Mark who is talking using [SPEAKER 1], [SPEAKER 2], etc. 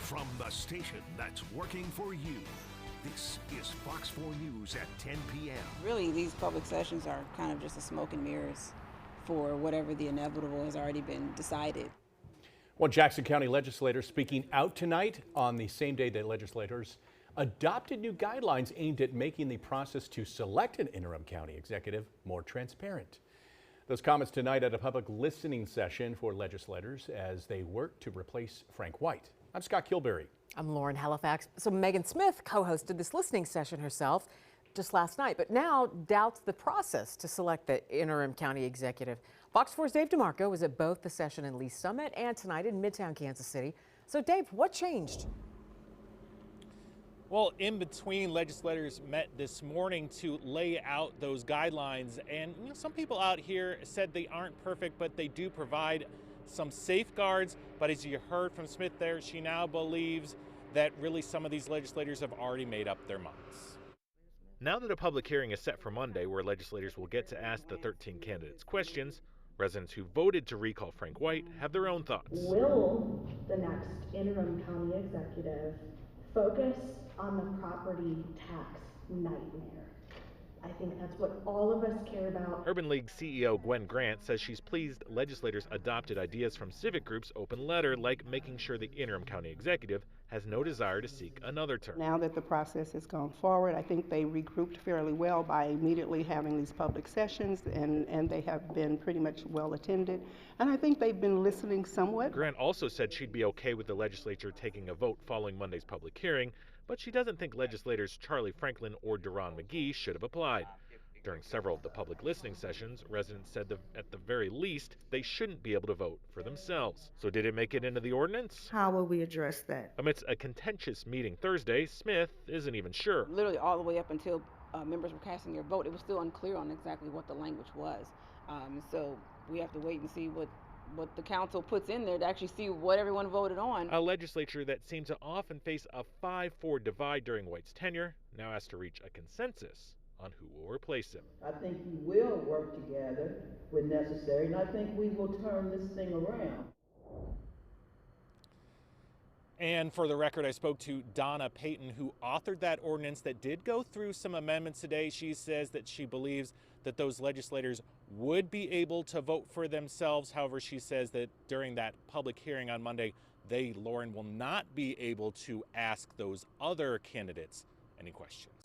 [SPEAKER 1] From the station that's working for you, this is Fox 4 News at 10 p.m.
[SPEAKER 2] Really, these public sessions are kind of just a smoke and mirrors for whatever the inevitable has already been decided.
[SPEAKER 3] Well, Jackson County legislators speaking out tonight on the same day that legislators adopted new guidelines aimed at making the process to select an interim county executive more transparent. Those comments tonight at a public listening session for legislators as they work to replace Frank White. I'm Scott Kilberry.
[SPEAKER 4] I'm Lauren Halifax. So Megan Smith co-hosted this listening session herself just last night, but now doubts the process to select the interim county executive. Fox 4's Dave DeMarco was at both the session in Lee Summit and tonight in Midtown Kansas City. So Dave, what changed?
[SPEAKER 5] Well, in between, legislators met this morning to lay out those guidelines. And some people out here said they aren't perfect, but they do provide some safeguards. But as you heard from Smith there, she now believes that really some of these legislators have already made up their minds. Now that a public hearing is set for Monday, where legislators will get to ask the 13 candidates questions, residents who voted to recall Frank White have their own thoughts.
[SPEAKER 6] Will the next interim county executive focus on the property tax nightmare? I think that's what all of us care about.
[SPEAKER 5] Urban League CEO Gwen Grant says she's pleased legislators adopted ideas from civic groups' open letter, like making sure the interim county executive has no desire to seek another term.
[SPEAKER 7] Now that the process has gone forward, I think they regrouped fairly well by immediately having these public sessions, and they have been pretty much well attended. And I think they've been listening somewhat.
[SPEAKER 5] Grant also said she'd be okay with the legislature taking a vote following Monday's public hearing, but she doesn't think legislators Charlie Franklin or Deron McGee should have applied. During several of the public listening sessions, residents said that at the very least, they shouldn't be able to vote for themselves. So did it make it into the ordinance?
[SPEAKER 8] How will we address that?
[SPEAKER 5] Amidst a contentious meeting Thursday, Smith isn't even sure.
[SPEAKER 2] Literally all the way up until members were casting their vote, it was still unclear on exactly what the language was. So we have to wait and see what the council puts in there to actually see what everyone voted on.
[SPEAKER 5] A legislature that seemed to often face a 5-4 divide during White's tenure now has to reach a consensus on who will replace him.
[SPEAKER 9] I think we will work together when necessary, and I think we will turn this thing around.
[SPEAKER 5] And for the record, I spoke to Donna Payton, who authored that ordinance that did go through some amendments today. She says that she believes that those legislators would be able to vote for themselves. However, she says that during that public hearing on Monday, they, Lauren, will not be able to ask those other candidates any questions.